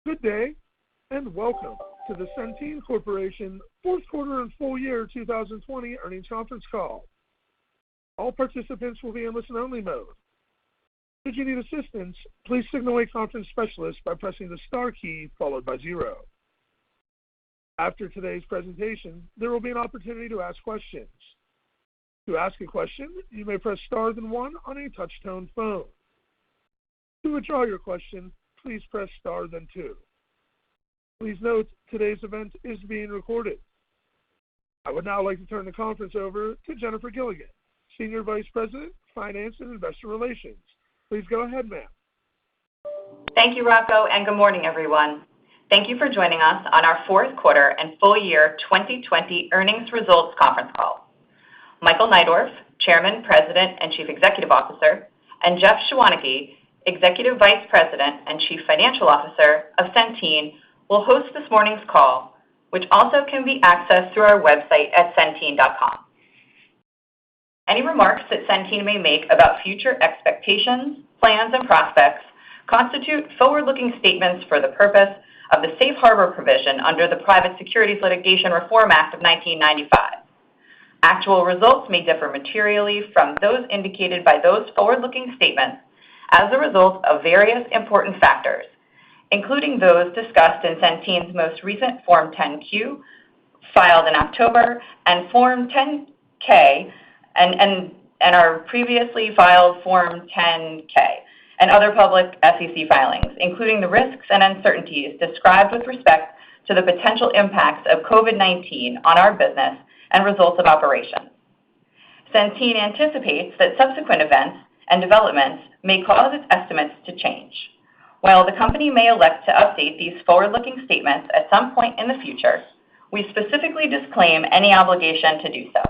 Good day, and welcome to the Centene Corporation fourth quarter and full year 2020 earnings conference call. All participants will be in listen-only mode. Should you need assistance, please signal a conference specialist by pressing the star key followed by 0. After today's presentation, there will be an opportunity to ask questions. To ask a question, you may press star then 1 on a touch-tone phone. To withdraw your question, please press star then 2. Please note, today's event is being recorded. I would now like to turn the conference over to Jennifer Gilligan, Senior Vice President, Finance and Investor Relations. Please go ahead, ma'am. Thank you, Rocco, and good morning, everyone. Thank you for joining us on our fourth quarter and full year 2020 earnings results conference call. Michael Neidorff, Chairman, President, and Chief Executive Officer, and Jeff Schwaneke, Executive Vice President and Chief Financial Officer of Centene, will host this morning's call, which also can be accessed through our website at centene.com. Any remarks that Centene may make about future expectations, plans, and prospects constitute forward-looking statements for the purpose of the Safe Harbor provision under the Private Securities Litigation Reform Act of 1995. Actual results may differ materially from those indicated by those forward-looking statements as a result of various important factors, including those discussed in Centene's most recent Form 10-Q, filed in October, and Form 10-K, and our previously filed Form 10-K, and other public SEC filings, including the risks and uncertainties described with respect to the potential impacts of COVID-19 on our business and results of operations. Centene anticipates that subsequent events and developments may cause its estimates to change. While the company may elect to update these forward-looking statements at some point in the future, we specifically disclaim any obligation to do so.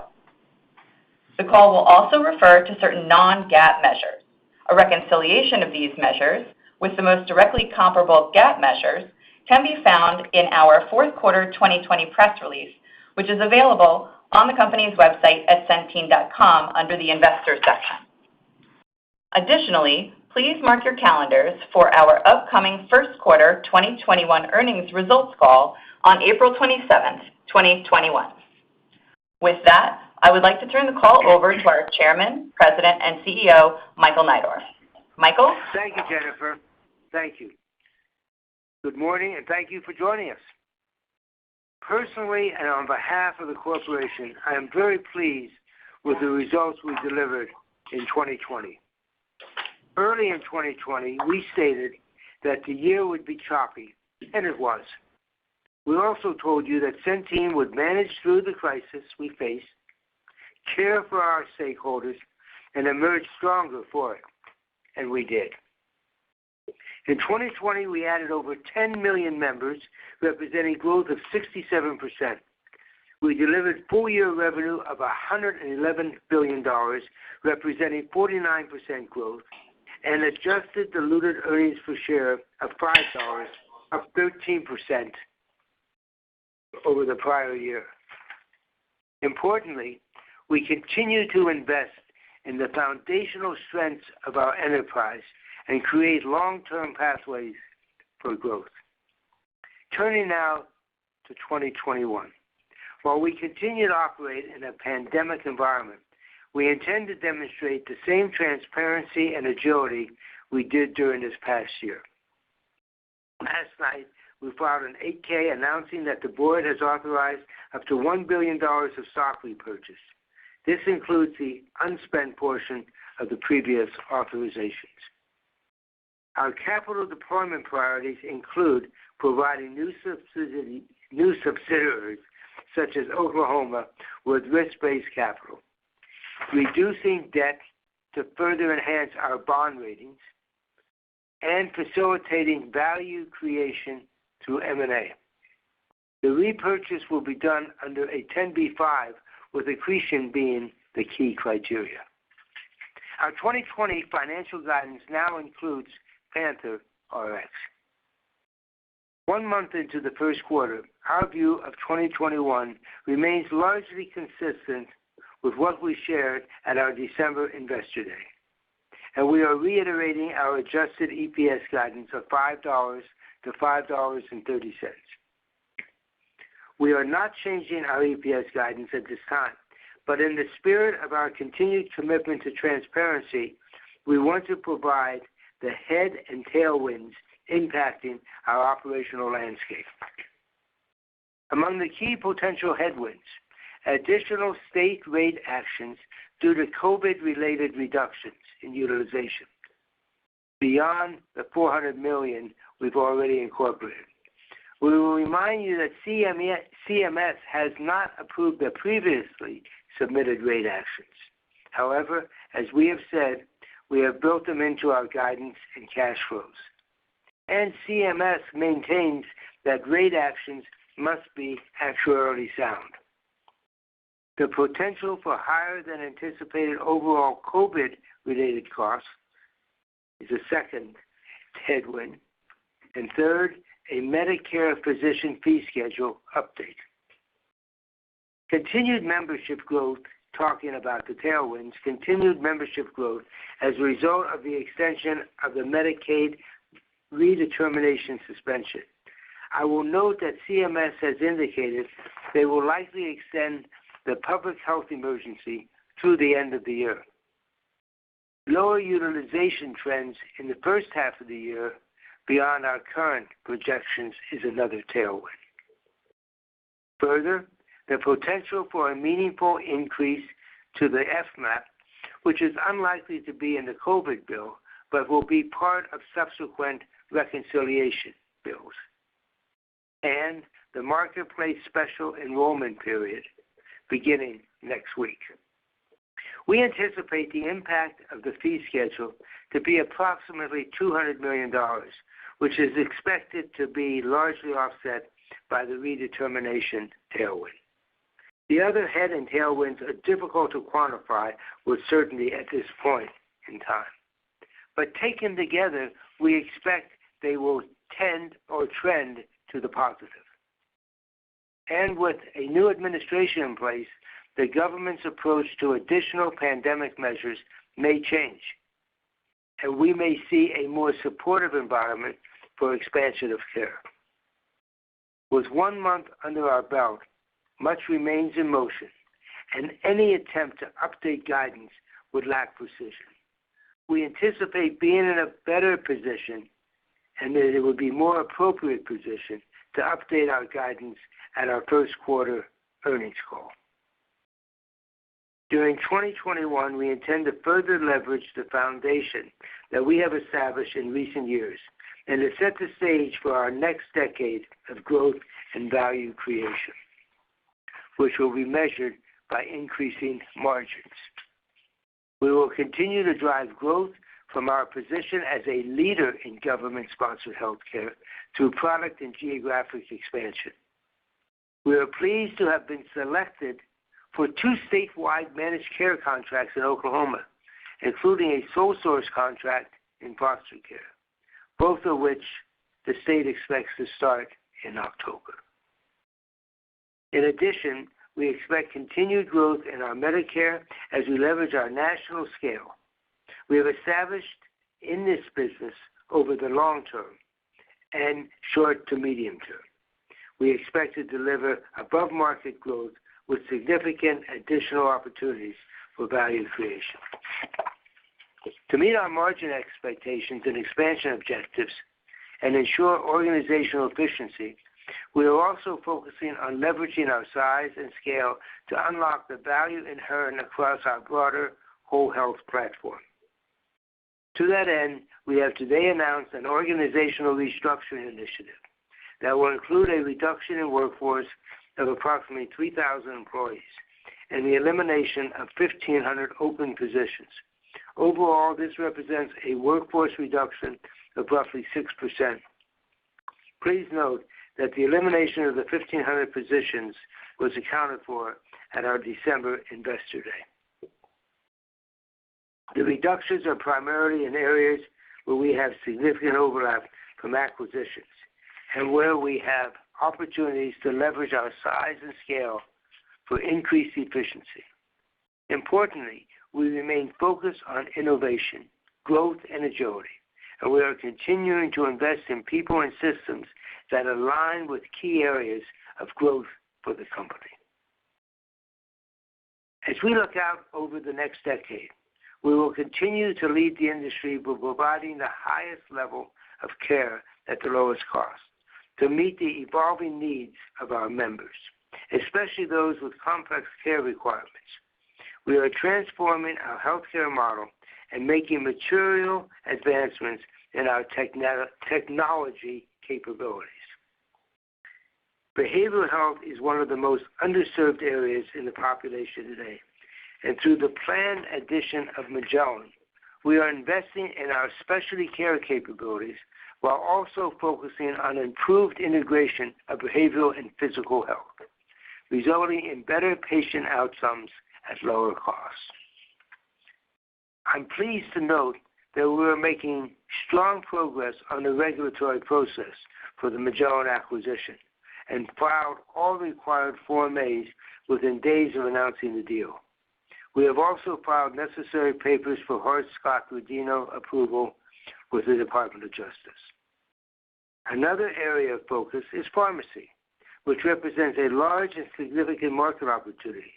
The call will also refer to certain non-GAAP measures. A reconciliation of these measures with the most directly comparable GAAP measures can be found in our fourth quarter 2020 press release, which is available on the company's website at centene.com under the Investors section. Additionally, please mark your calendars for our upcoming first quarter 2021 earnings results call on April 27th, 2021. With that, I would like to turn the call over to our Chairman, President, and CEO, Michael Neidorff. Michael? Thank you, Jennifer. Thank you. Good morning, and thank you for joining us. Personally, and on behalf of the corporation, I am very pleased with the results we delivered in 2020. Early in 2020, we stated that the year would be choppy, and it was. We also told you that Centene would manage through the crisis we faced, care for our stakeholders, and emerge stronger for it, and we did. In 2020, we added over 10 million members, representing growth of 67%. We delivered full-year revenue of $111 billion, representing 49% growth, and adjusted diluted earnings per share of $5, up 13% over the prior year. Importantly, we continue to invest in the foundational strengths of our enterprise and create long-term pathways for growth. Turning now to 2021. While we continue to operate in a pandemic environment, we intend to demonstrate the same transparency and agility we did during this past year. Last night, we filed an 8-K announcing that the board has authorized up to $1 billion of stock repurchase. This includes the unspent portion of the previous authorizations. Our capital deployment priorities include providing new subsidiaries, such as Oklahoma, with risk-based capital, reducing debt to further enhance our bond ratings, and facilitating value creation through M&A. The repurchase will be done under a 10b-5, with accretion being the key criteria. Our 2020 financial guidance now includes Panther RX. 1 month into the first quarter, our view of 2021 remains largely consistent with what we shared at our December Investor Day. And we are reiterating our adjusted EPS guidance of $5 to $5.30. We are not changing our EPS guidance at this time, but in the spirit of our continued commitment to transparency, we want to provide the head and tailwinds impacting our operational landscape. Among the key potential headwinds, additional state rate actions due to COVID-related reductions in utilization, beyond the $400 million we've already incorporated. We will remind you that CMS has not approved the previously submitted rate actions. However, as we have said, we have built them into our guidance and cash flows. And CMS maintains that rate actions must be actuarially sound. The potential for higher than anticipated overall COVID-related costs is a second headwind. And third, a Medicare physician fee schedule update. Continued membership growth, talking about the tailwinds, continued membership growth as a result of the extension of the Medicaid redetermination suspension. I will note that CMS has indicated they will likely extend the public health emergency through the end of the year. Lower utilization trends in the first half of the year beyond our current projections is another tailwind. Further, the potential for a meaningful increase to the FMAP, which is unlikely to be in the COVID bill, but will be part of subsequent reconciliation bills, and the Marketplace special enrollment period beginning next week. We anticipate the impact of the fee schedule to be approximately $200 million, which is expected to be largely offset by the redetermination tailwind. The other head and tailwinds are difficult to quantify with certainty at this point in time. But taken together, we expect they will tend or trend to the positive. And with a new administration in place, the government's approach to additional pandemic measures may change, and we may see a more supportive environment for expansion of care. With 1 month under our belt, much remains in motion, and any attempt to update guidance would lack precision. We anticipate being in a better position, and that it would be more appropriate position to update our guidance at our first quarter earnings call. During 2021, we intend to further leverage the foundation that we have established in recent years and to set the stage for our next decade of growth and value creation, which will be measured by increasing margins. We will continue to drive growth from our position as a leader in government-sponsored healthcare through product and geographic expansion. We are pleased to have been selected for 2 statewide managed care contracts in Oklahoma, including a sole source contract in foster care, both of which the state expects to start in October. In addition, we expect continued growth in our Medicare as we leverage our national scale. We have established in this business over the long term and short to medium term. We expect to deliver above market growth with significant additional opportunities for value creation. To meet our margin expectations and expansion objectives and ensure organizational efficiency, we are also focusing on leveraging our size and scale to unlock the value inherent across our broader whole health platform. To that end, we have today announced an organizational restructuring initiative that will include a reduction in workforce of approximately 3,000 employees and the elimination of 1,500 open positions. Overall, this represents a workforce reduction of roughly 6%. Please note that the elimination of the 1,500 positions was accounted for at our December Investor Day. The reductions are primarily in areas where we have significant overlap from acquisitions and where we have opportunities to leverage our size and scale for increased efficiency. Importantly, we remain focused on innovation, growth, and agility, and we are continuing to invest in people and systems that align with key areas of growth for the company. As we look out over the next decade, we will continue to lead the industry by providing the highest level of care at the lowest cost to meet the evolving needs of our members, especially those with complex care requirements. We are transforming our healthcare model and making material advancements in our technology capabilities. Behavioral health is one of the most underserved areas in the population today, and through the planned addition of Magellan, we are investing in our specialty care capabilities while also focusing on improved integration of behavioral and physical health, resulting in better patient outcomes at lower costs. I'm pleased to note that we're making strong progress on the regulatory process for the Magellan acquisition and filed all required Form A's within days of announcing the deal. We have also filed necessary papers for Hart-Scott-Rodino approval with the Department of Justice. Another area of focus is pharmacy, which represents a large and significant market opportunity.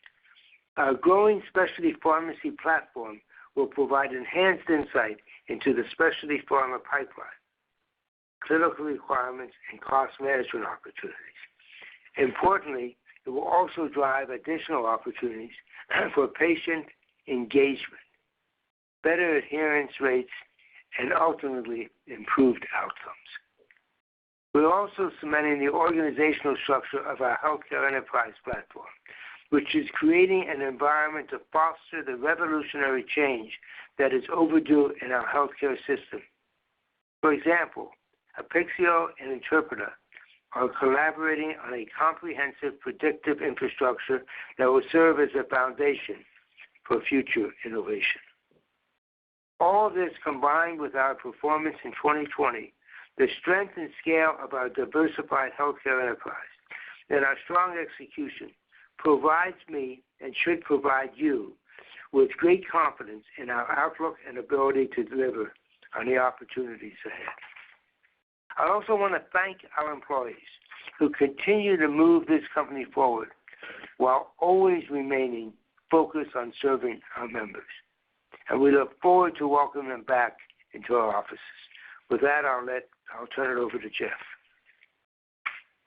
Our growing specialty pharmacy platform will provide enhanced insight into the specialty pharma pipeline, clinical requirements, and cost management opportunities. Importantly, it will also drive additional opportunities for patient engagement, better adherence rates, and ultimately improved outcomes. We're also cementing the organizational structure of our healthcare enterprise platform, which is creating an environment to foster the revolutionary change that is overdue in our healthcare system. For example, Apixio and Interpreta are collaborating on a comprehensive predictive infrastructure that will serve as a foundation for future innovation. All this combined with our performance in 2020, the strength and scale of our diversified healthcare enterprise, and our strong execution provides me and should provide you with great confidence in our outlook and ability to deliver on the opportunities ahead. I also want to thank our employees who continue to move this company forward while always remaining focused on serving our members. And we look forward to welcoming them back into our offices. With that, I'll turn it over to Jeff.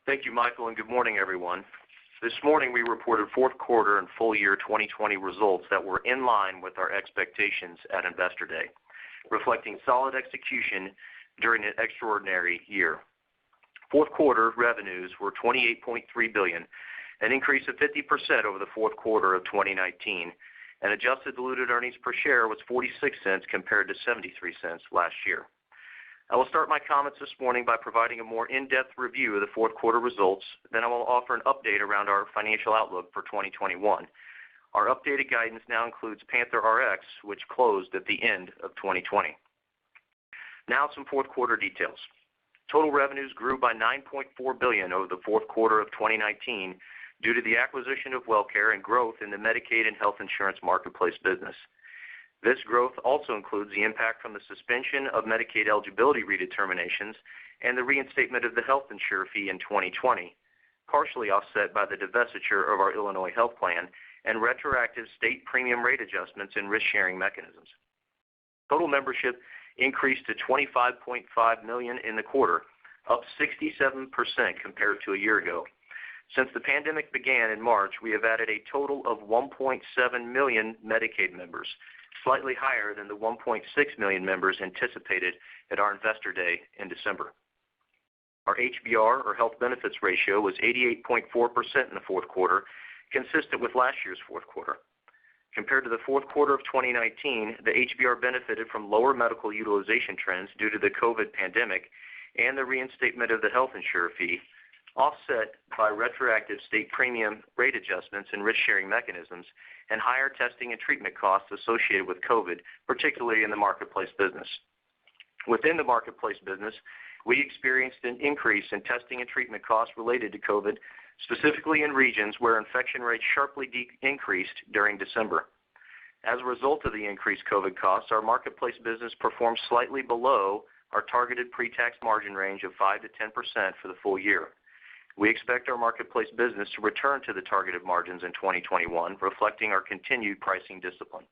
Thank you, Michael, and good morning, everyone. This morning, we reported fourth quarter and full year 2020 results that were in line with our expectations at Investor Day, reflecting solid execution during an extraordinary year. Fourth quarter revenues were $28.3 billion, an increase of 50% over the fourth quarter of 2019, and adjusted diluted earnings per share was 46 cents compared to 73 cents last year. I will start my comments this morning by providing a more in-depth review of the fourth quarter results. Then I will offer an update around our financial outlook for 2021. Our updated guidance now includes Panther RX, which closed at the end of 2020. Now some fourth quarter details. Total revenues grew by $9.4 billion over the fourth quarter of 2019 due to the acquisition of WellCare and growth in the Medicaid and health insurance marketplace business. This growth also includes the impact from the suspension of Medicaid eligibility redeterminations and the reinstatement of the health insurer fee in 2020, partially offset by the divestiture of our Illinois health plan and retroactive state premium rate adjustments and risk-sharing mechanisms. Total membership increased to 25.5 million in the quarter, up 67% compared to a year ago. Since the pandemic began in March, we have added a total of 1.7 million Medicaid members, slightly higher than the 1.6 million members anticipated at our Investor Day in December. Our HBR, or health benefits ratio, was 88.4% in the fourth quarter, consistent with last year's fourth quarter. Compared to the fourth quarter of 2019, the HBR benefited from lower medical utilization trends due to the COVID pandemic and the reinstatement of the health insurer fee, offset by retroactive state premium rate adjustments and risk-sharing mechanisms and higher testing and treatment costs associated with COVID, particularly in the marketplace business. Within the marketplace business, we experienced an increase in testing and treatment costs related to COVID, specifically in regions where infection rates sharply increased during December. As a result of the increased COVID costs, our marketplace business performed slightly below our targeted pre-tax margin range of 5 to 10% for the full year. We expect our marketplace business to return to the targeted margins in 2021, reflecting our continued pricing discipline.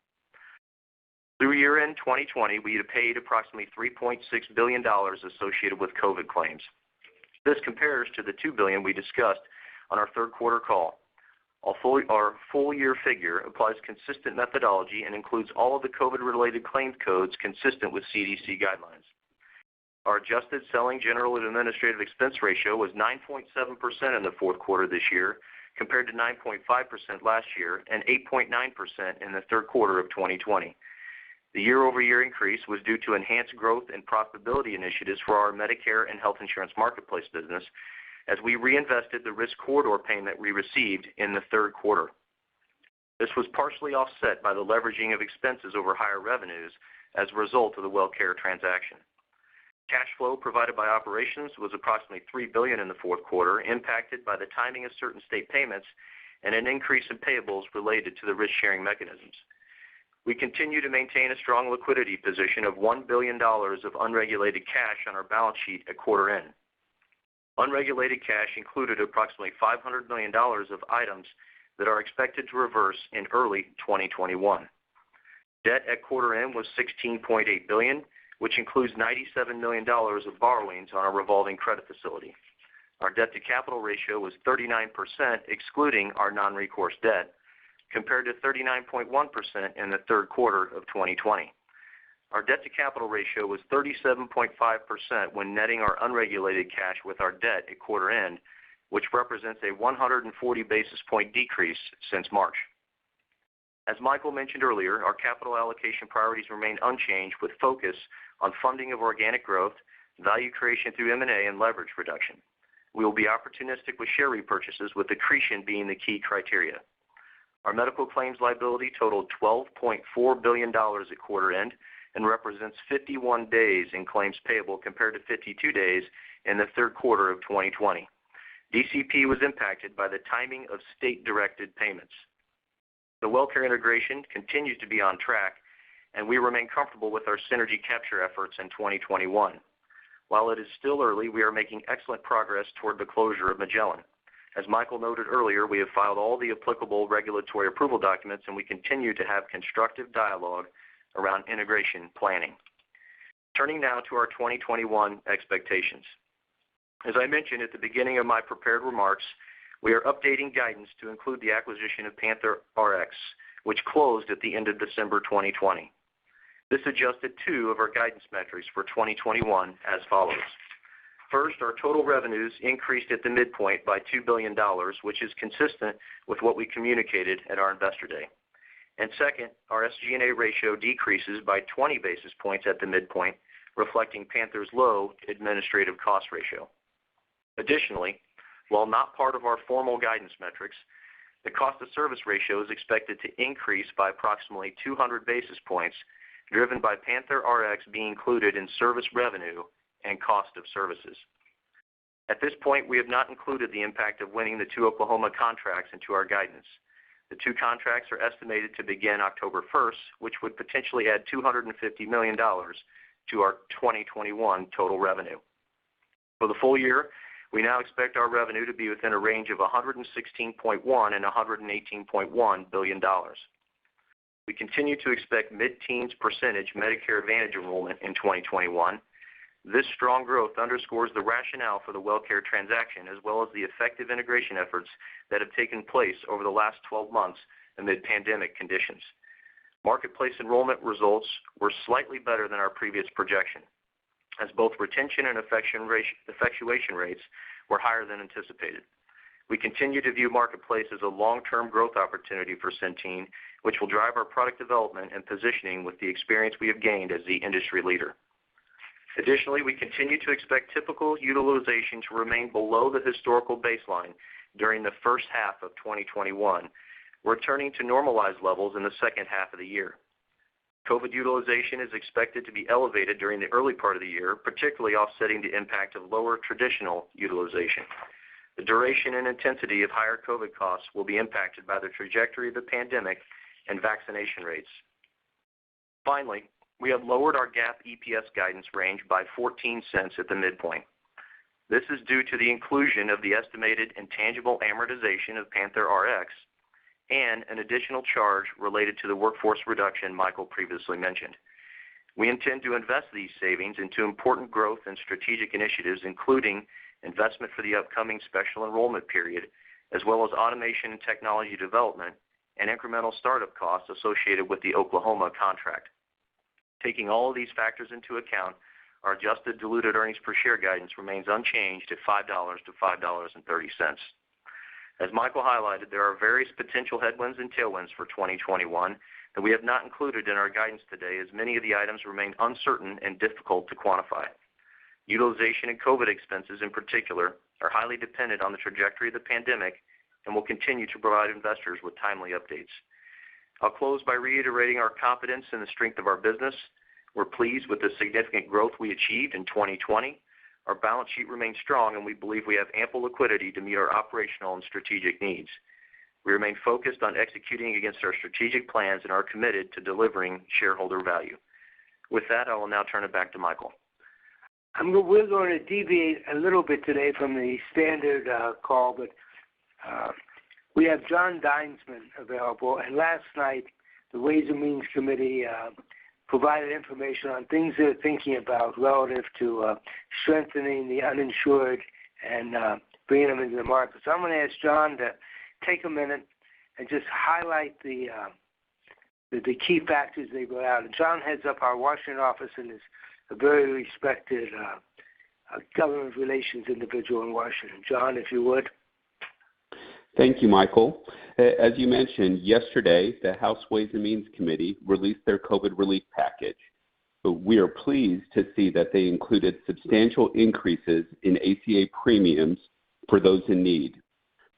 Through year-end 2020, we had paid approximately $3.6 billion associated with COVID claims. This compares to the $2 billion we discussed on our third quarter call. Our full-year figure applies consistent methodology and includes all of the COVID-related claims codes consistent with CDC guidelines. Our adjusted selling, general, and administrative expense ratio was 9.7% in the fourth quarter this year, compared to 9.5% last year and 8.9% in the third quarter of 2020. The year-over-year increase was due to enhanced growth and profitability initiatives for our Medicare and health insurance marketplace business, as we reinvested the risk corridor payment we received in the third quarter. This was partially offset by the leveraging of expenses over higher revenues as a result of the WellCare transaction. Cash flow provided by operations was approximately $3 billion in the fourth quarter, impacted by the timing of certain state payments and an increase in payables related to the risk-sharing mechanisms. We continue to maintain a strong liquidity position of $1 billion of unregulated cash on our balance sheet at quarter end. Unregulated cash included approximately $500 million of items that are expected to reverse in early 2021. Debt at quarter end was $16.8 billion, which includes $97 million of borrowings on our revolving credit facility. Our debt-to-capital ratio was 39%, excluding our non-recourse debt, compared to 39.1% in the third quarter of 2020. Our debt-to-capital ratio was 37.5% when netting our unregulated cash with our debt at quarter end, which represents a 140 basis point decrease since March. As Michael mentioned earlier, our capital allocation priorities remain unchanged with focus on funding of organic growth, value creation through M&A, and leverage reduction. We will be opportunistic with share repurchases, with accretion being the key criteria. Our medical claims liability totaled $12.4 billion at quarter end and represents 51 days in claims payable compared to 52 days in the third quarter of 2020. DCP was impacted by the timing of state-directed payments. The WellCare integration continues to be on track, and we remain comfortable with our synergy capture efforts in 2021. While it is still early, we are making excellent progress toward the closure of Magellan. As Michael noted earlier, we have filed all the applicable regulatory approval documents, and we continue to have constructive dialogue around integration planning. Turning now to our 2021 expectations. As I mentioned at the beginning of my prepared remarks, we are updating guidance to include the acquisition of Panther Rx, which closed at the end of December 2020. This adjusted two of our guidance metrics for 2021 as follows. First, our total revenues increased at the midpoint by $2 billion, which is consistent with what we communicated at our Investor Day. And second, our SG&A ratio decreases by 20 basis points at the midpoint, reflecting Panther's low administrative cost ratio. Additionally, while not part of our formal guidance metrics, the cost of service ratio is expected to increase by approximately 200 basis points, driven by Panther Rx being included in service revenue and cost of services. At this point, we have not included the impact of winning the two Oklahoma contracts into our guidance. The two contracts are estimated to begin October 1st, which would potentially add $250 million to our 2021 total revenue. For the full year, we now expect our revenue to be within a range of $116.1 and $118.1 billion. We continue to expect mid-teens percentage Medicare Advantage enrollment in 2021. This strong growth underscores the rationale for the WellCare transaction, as well as the effective integration efforts that have taken place over the last 12 months amid pandemic conditions. Marketplace enrollment results were slightly better than our previous projection, as both retention and effectuation rates were higher than anticipated. We continue to view Marketplace as a long-term growth opportunity for Centene, which will drive our product development and positioning with the experience we have gained as the industry leader. Additionally, we continue to expect typical utilization to remain below the historical baseline during the first half of 2021, returning to normalized levels in the second half of the year. COVID utilization is expected to be elevated during the early part of the year, particularly offsetting the impact of lower traditional utilization. The duration and intensity of higher COVID costs will be impacted by the trajectory of the pandemic and vaccination rates. Finally, we have lowered our GAAP EPS guidance range by 14 cents at the midpoint. This is due to the inclusion of the estimated intangible amortization of Panther RX and an additional charge related to the workforce reduction Michael previously mentioned. We intend to invest these savings into important growth and strategic initiatives, including investment for the upcoming special enrollment period, as well as automation and technology development and incremental startup costs associated with the Oklahoma contract. Taking all of these factors into account, our adjusted diluted earnings per share guidance remains unchanged at $5 to $5.30. As Michael highlighted, there are various potential headwinds and tailwinds for 2021 that we have not included in our guidance today, as many of the items remain uncertain and difficult to quantify. Utilization and COVID expenses in particular are highly dependent on the trajectory of the pandemic and will continue to provide investors with timely updates. I'll close by reiterating our confidence in the strength of our business. We're pleased with the significant growth we achieved in 2020. Our balance sheet remains strong, and we believe we have ample liquidity to meet our operational and strategic needs. We remain focused on executing against our strategic plans and are committed to delivering shareholder value. With that, I will now turn it back to Michael. We're going to deviate a little bit today from the standard call, but we have John Dinesman available, and last night the Ways and Means Committee provided information on things they're thinking about relative to strengthening the uninsured and bringing them into the market. So I'm going to ask John to take a minute and just highlight the key factors they brought out. And John heads up our Washington office and is a very respected government relations individual in Washington. John, if you would. Thank you, Michael. As you mentioned, yesterday, the House Ways and Means Committee released their COVID relief package. We are pleased to see that they included substantial increases in ACA premiums for those in need.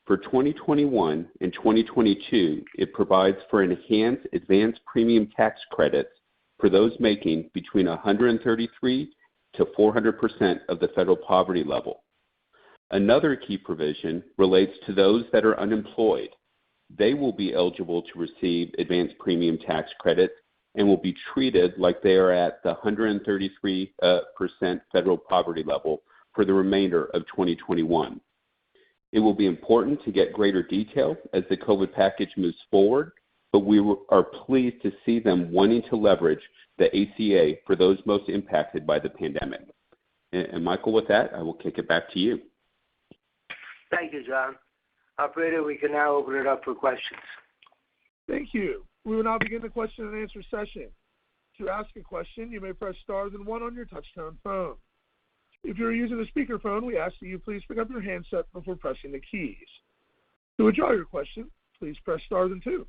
For 2021 and 2022, it provides for enhanced advanced premium tax credits for those making between 133 to 400% of the federal poverty level. Another key provision relates to those that are unemployed. They will be eligible to receive advanced premium tax credits and will be treated like they are at the 133% federal poverty level for the remainder of 2021. It will be important to get greater detail as the COVID package moves forward, but we are pleased to see them wanting to leverage the ACA for those most impacted by the pandemic. And Michael, with that, I will kick it back to you. Thank you, John. Operator, we can now open it up for questions. Thank you. We will now begin the question and answer session. To ask a question, you may press star then one on your touchtone phone. If you're using a speakerphone, we ask that you please pick up your handset before pressing the keys. To withdraw your question, please press star then two.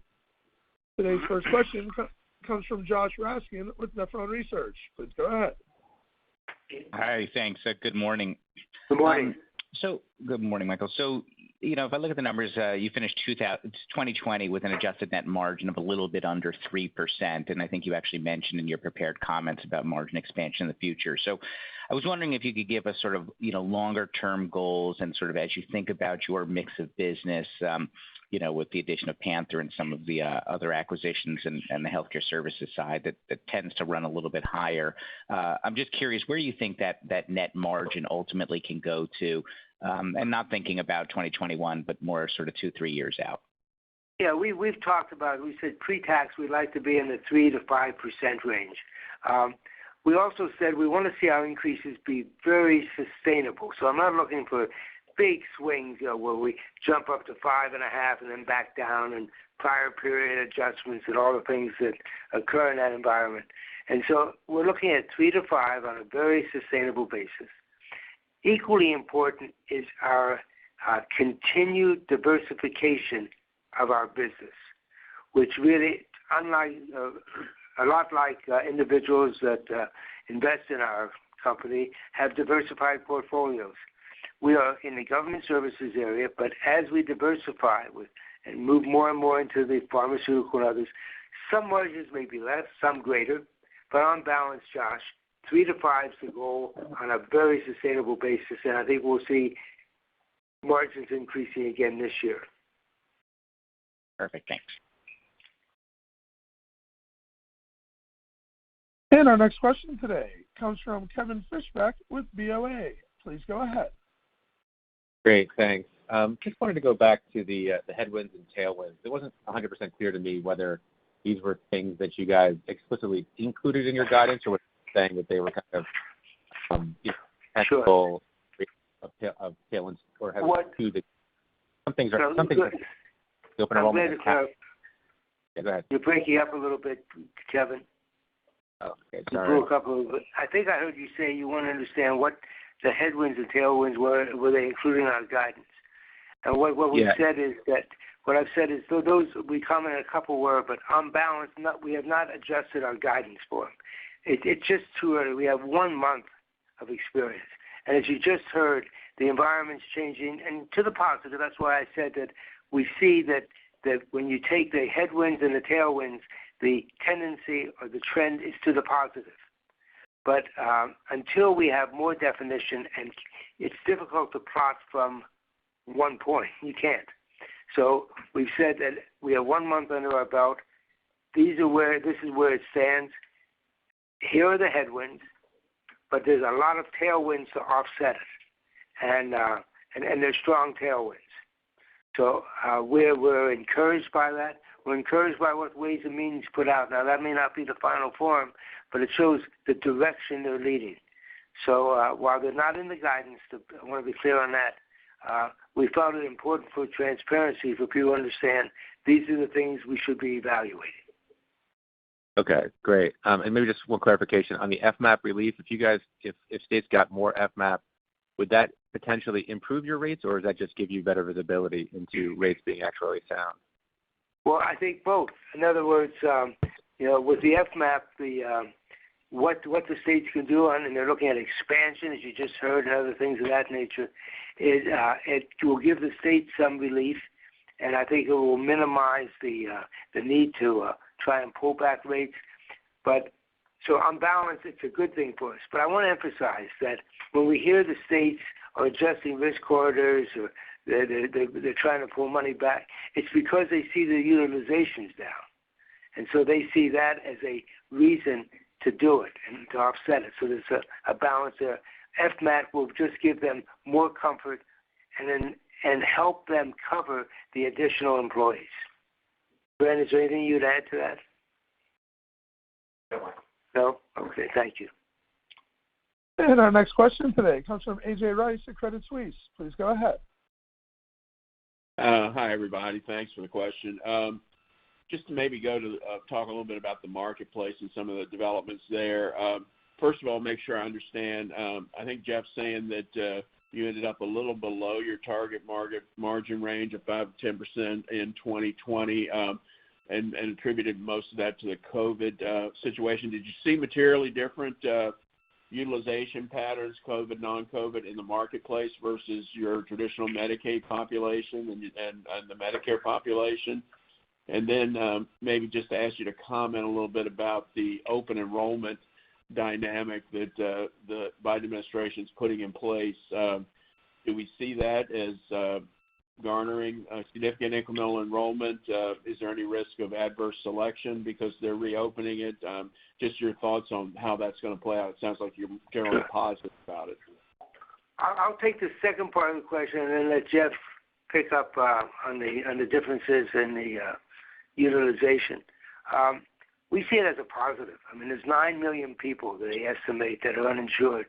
Today's first question comes from Josh Raskin with Nephron Research. Please go ahead. Hi, thanks. Good morning. Good morning. Good morning, Michael. So, if I look at the numbers, you finished 2020 with an adjusted net margin of a little bit under 3%, and I think you actually mentioned in your prepared comments about margin expansion in the future. So I was wondering if you could give us sort of, longer-term goals and sort of as you think about your mix of business, with the addition of Panther and some of the other acquisitions and the healthcare services side that tends to run a little bit higher. I'm just curious where you think that net margin ultimately can go to, and not thinking about 2021, but more sort of 2-3 years out. Yeah, we've talked about it. We said pre-tax we'd like to be in the 3 to 5% range. We also said we want to see our increases be very sustainable. So I'm not looking for big swings, where we jump up to 5.5 and then back down, and prior period adjustments and all the things that occur in that environment. And so we're looking at 3 to 5 on a very sustainable basis. Equally important is our continued diversification of our business, which really, unlike a lot like individuals that invest in our company, have diversified portfolios. We are in the government services area, but as we diversify and move more and more into the pharmaceutical and others, some margins may be less, some greater, but on balance, Josh, 3 to 5 is the goal on a very sustainable basis, and I think we'll see margins increasing again this year. Perfect, thanks. And our next question today comes from Kevin Fischbeck with BOA. Please go ahead. Great, thanks. Just wanted to go back to the headwinds and tailwinds. It wasn't 100% clear to me whether these were things that you guys explicitly included in your guidance, or were saying that they were kind of technical of tailwinds or headwinds to the some things are the open enrollment. Yeah, go ahead. You're breaking up a little bit, Kevin. Oh, okay, You sorry. broke up a little bit. I think I heard you say you want to understand what the headwinds and tailwinds were they including our guidance? And what we've said is that what I've said is those we commented a couple were, but on balance, we have not adjusted our guidance for them. It's just too early. We have 1 month of experience, and as you just heard, the environment's changing, and to the positive. That's why I said that we see that when you take the headwinds and the tailwinds, the tendency or the trend is to the positive. But until we have more definition, and it's difficult to plot from one point. You can't. So we've said that we have 1 month under our belt. This is where it stands. Here are the headwinds, but there's a lot of tailwinds to offset it, and there's strong tailwinds. So we're encouraged by that. We're encouraged by what Ways and Means put out. Now, that may not be the final form, but it shows the direction they're leading. So while they're not in the guidance, I want to be clear on that, we found it important for transparency for people to understand these are the things we should be evaluating. Okay, great. And maybe just one clarification on the FMAP relief. If states got more FMAP, would that potentially improve your rates, or does that just give you better visibility into rates being actually sound? Well, I think both. In other words, with the FMAP, what the states can do and they're looking at expansion, as you just heard, and other things of that nature, it will give the states some relief, and I think it will minimize the need to try and pull back rates. But so on balance, it's a good thing for us. But I want to emphasize that when we hear the states are adjusting risk corridors or they're trying to pull money back, it's because they see the utilization's down. And so they see that as a reason to do it and to offset it. So there's a balance there. FMAT will just give them more comfort and help them cover the additional employees. Brandon, is there anything you'd add to that? No? Okay, thank you. And our next question today comes from A.J. Rice at Credit Suisse. Please go ahead. Hi, everybody. Thanks for the question. Just to maybe go to talk a little bit about the marketplace and some of the developments there. First of all, make sure I understand. I think Jeff's saying that you ended up a little below your target margin range of 5 to 10% in 2020 and attributed most of that to the COVID situation. Did you see materially different utilization patterns, COVID, non-COVID, in the marketplace versus your traditional Medicaid population and the Medicare population? And then maybe just to ask you to comment a little bit about the open enrollment dynamic that the Biden administration is putting in place. Do we see that as garnering a significant incremental enrollment? Is there any risk of adverse selection because they're reopening it? Just your thoughts on how that's going to play out. It sounds like you're generally positive about it. I'll take the second part of the question and then let Jeff pick up on the differences in the utilization. We see it as a positive. I mean, there's 9 million people that they estimate that are uninsured.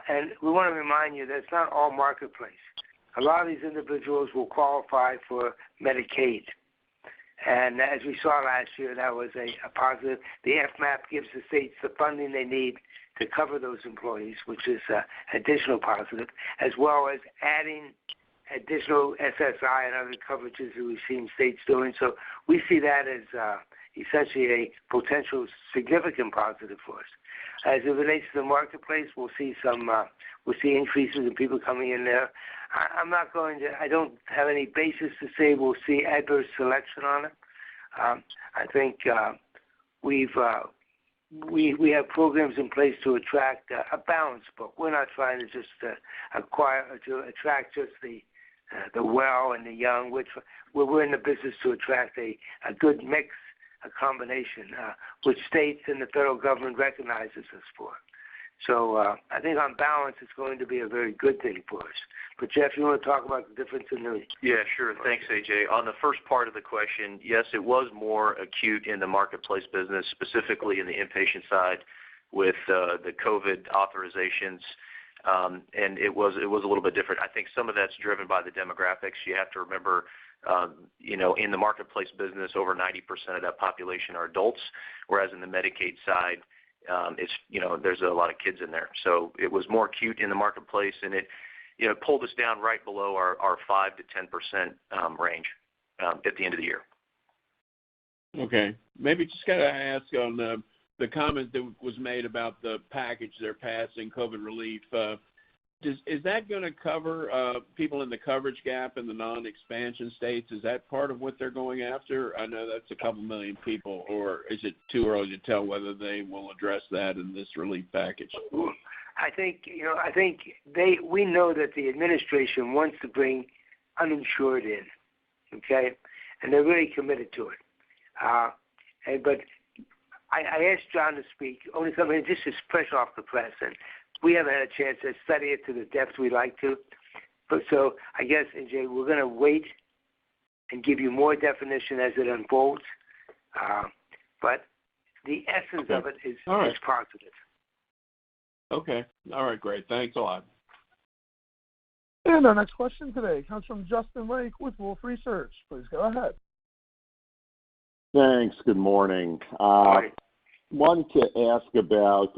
And we want to remind you that it's not all marketplace. A lot of these individuals will qualify for Medicaid. And as we saw last year, that was a positive. The FMAP gives the states the funding they need to cover those employees, which is additional positive, as well as adding additional SSI and other coverages that we've seen states doing. So we see that as essentially a potential significant positive for us. As it relates to the marketplace, we'll see increases in people coming in there. I don't have any basis to say we'll see adverse selection on it. I think we have programs in place to attract a balance, but we're not trying to just attract just the well and the young. We're in the business to attract a good mix a combination, which states and the federal government recognizes us for. So I think on balance, it's going to be a very good thing for us. But Jeff, you want to talk about the difference in the... Yeah, sure. Thanks, AJ. On the first part of the question, yes, it was more acute in the marketplace business, specifically in the inpatient side with the COVID authorizations. And it was a little bit different. I think some of that's driven by the demographics. You have to remember, in the marketplace business, over 90% of that population are adults, whereas in the Medicaid side, there's a lot of kids in there. So it was more acute in the marketplace, and it pulled us down right below our 5 to 10% range at the end of the year. Okay. Maybe just got to ask on the comment that was made about the package they're passing, COVID relief. Is that going to cover people in the coverage gap in the non-expansion states? Is that part of what they're going after? I know that's a couple million people, or is it too early to tell whether they will address that in this relief package? I think we know that the administration wants to bring uninsured in, okay, and they're really committed to it. But I asked John to speak only something this is fresh off the press, and we haven't had a chance to study it to the depth we'd like to. But so I guess, AJ, we're going to wait and give you more definition as it unfolds. But the essence of it is positive. Okay. All right, great. Thanks a lot. And our next question today comes from Justin Lake with Wolfe Research. Please go ahead. Thanks. Good morning. Wanted to ask about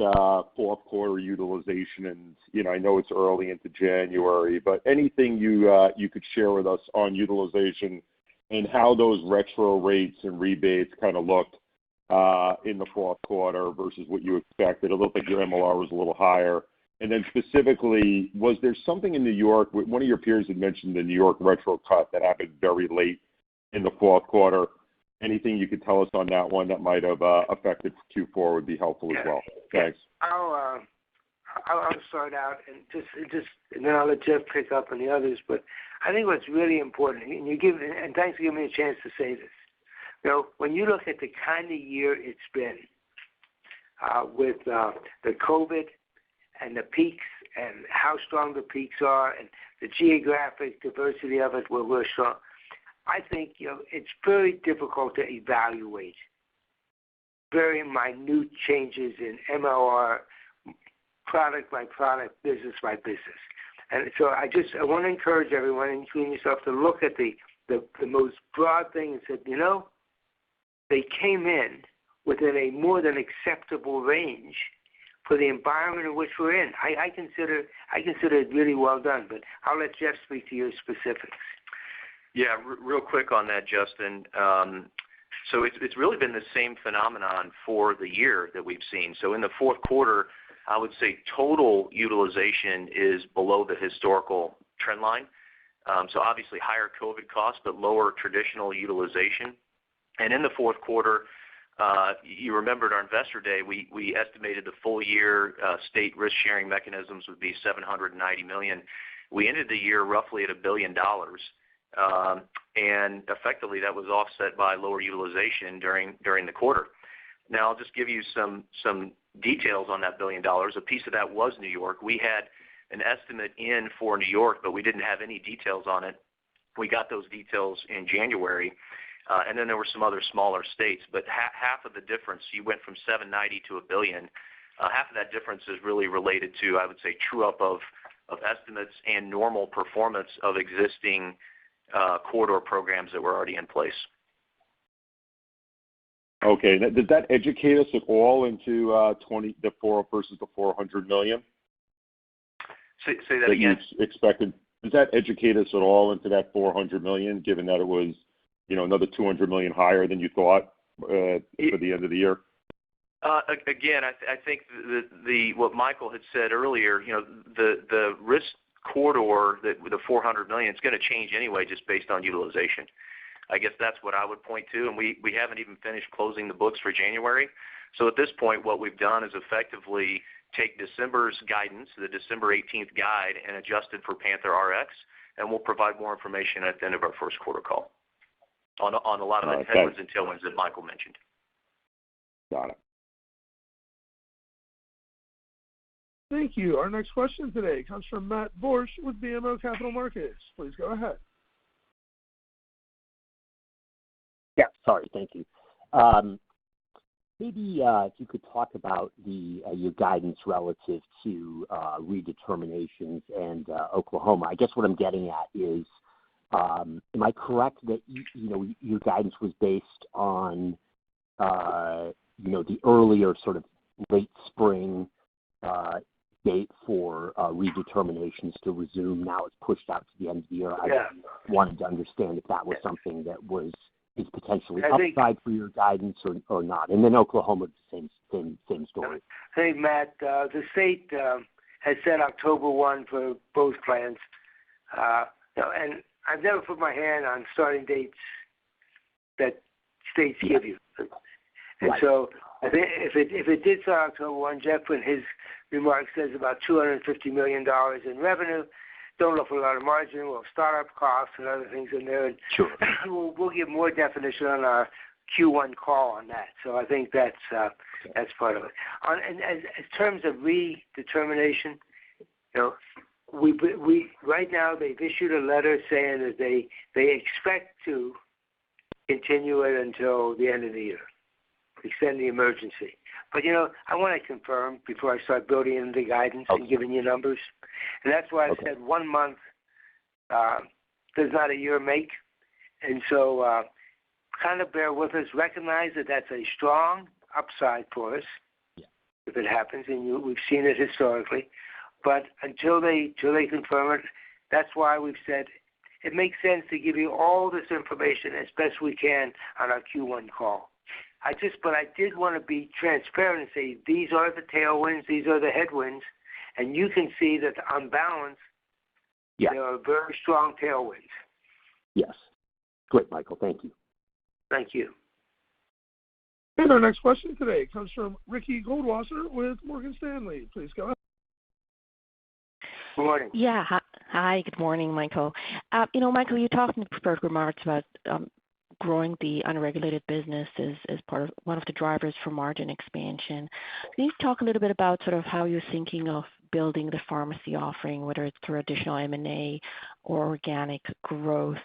fourth quarter utilization, and I know it's early into January, but anything you could share with us on utilization and how those retro rates and rebates kind of looked in the fourth quarter versus what you expected. It looked like your MLR was a little higher. And then specifically, was there something in New York? One of your peers had mentioned the New York retro cut that happened very late in the fourth quarter. Anything you could tell us on that one that might have affected Q4 would be helpful as well. Thanks. I'll start out and and then I'll let Jeff pick up on the others. But I think what's really important, and thanks for giving me a chance to say this. When you look at the kind of year it's been with the COVID and the peaks and how strong the peaks are and the geographic diversity of it, where we're strong, I think it's very difficult to evaluate very minute changes in MLR, product by product, business by business. And so I want to encourage everyone, including yourself, to look at the most broad thing and said, they came in within a more than acceptable range for the environment in which we're in. I consider it really well done, but I'll let Jeff speak to your specifics. Yeah, real quick on that, Justin. So it's really been the same phenomenon for the year that we've seen. So in the fourth quarter, I would say total utilization is below the historical trend line. So obviously higher COVID costs, but lower traditional utilization. And in the fourth quarter, you remembered our investor day, we estimated the full year state risk sharing mechanisms would be $790 million. We ended the year roughly at $1 billion. And effectively that was offset by lower utilization during the quarter. Now I'll just give you some details on that $1 billion. A piece of that was New York. We had an estimate in for New York, but we didn't have any details on it. We got those details in January. And then there were some other smaller states, but half of the difference, you went from 790 to $1 billion. Half of that difference is really related to, I would say, true up of estimates and normal performance of existing corridor programs that were already in place. Okay. Does that educate us at all into the 4 versus the $400 million? Say that again. You expected? Does that educate us at all into that $400 million, given that it was, another $200 million higher than you thought for the end of the year? Again, I think what Michael had said earlier, the risk corridor with the $400 million, it's going to change anyway just based on utilization. I guess that's what I would point to, and we haven't even finished closing the books for January. So at this point, what we've done is effectively take December's guidance, the December 18th guide, and adjust it for Panther RX, and we'll provide more information at the end of our first quarter call on a lot of the headwinds and tailwinds that Michael mentioned. Got it. Thank you. Our next question today comes from Matt Borsch with BMO Capital Markets. Please go ahead. Yeah, sorry. Thank you. Maybe if you could talk about your guidance relative to redeterminations and Oklahoma. I guess what I'm getting at is, am I correct that your guidance was based on the earlier sort of late spring date for redeterminations to resume? Now it's pushed out to the end of the year. Yeah. I wanted to understand if that was something that is potentially upside for your guidance or not. And then Oklahoma, same story. Hey, Matt, the state has said October 1 for both plans. And I've never put my hand on starting dates that states give you. And so I think if it did start October 1, Jeff in his remarks says about $250 million in revenue. Don't look for a lot of margin. We'll have startup costs and other things in there. And sure. We'll give more definition on our Q1 call on that. So I think that's part of it. And as terms of redetermination, we right now they've issued a letter saying that they expect to continue it until the end of the year, extend the emergency. But, I want to confirm before I start building in the guidance and giving you numbers. And that's why I said 1 month does not a year make. And so kind of bear with us. Recognize that that's a strong upside for us if it happens, and we've seen it historically. But until they confirm it, that's why we've said it makes sense to give you all this information as best we can on our Q1 call. But I did want to be transparent and say these are the tailwinds, these are the headwinds, and you can see that on balance, there are very strong tailwinds. Yes. Great, Michael. Thank you. Thank you. And our next question today comes from Ricky Goldwasser with Morgan Stanley. Please go ahead. Good morning. Yeah. Hi. Good morning, Michael. Michael, you talked in the prepared remarks about growing the unregulated business as part of one of the drivers for margin expansion. Can you talk a little bit about sort of how you're thinking of building the pharmacy offering, whether it's through additional M&A or organic growth?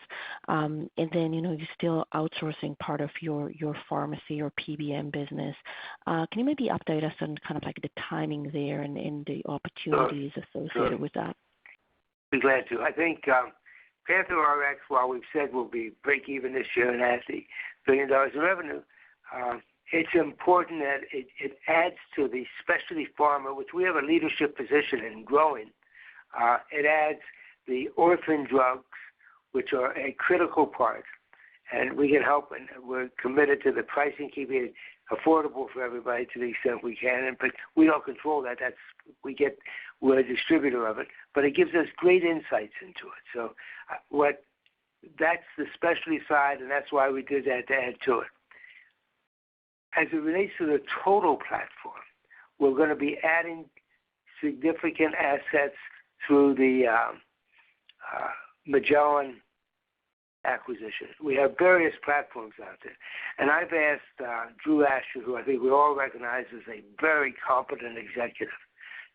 And then, you're still outsourcing part of your pharmacy or PBM business. Can you maybe update us on kind of like the timing there and the opportunities associated with that? Be glad to. I think Panther RX, while we've said we'll be break even this year and add the $1 billion in revenue, it's important that it adds to the specialty pharma, which we have a leadership position in growing. It adds the orphan drugs, which are a critical part, and we can help, and we're committed to the pricing, keeping it affordable for everybody to the extent we can. But we don't control that. We're a distributor of it, but it gives us great insights into it. So that's the specialty side, and that's why we did that to add to it. As it relates to the total platform, we're going to be adding significant assets through the Magellan acquisition. We have various platforms out there. And I've asked Drew Asher, who I think we all recognize as a very competent executive,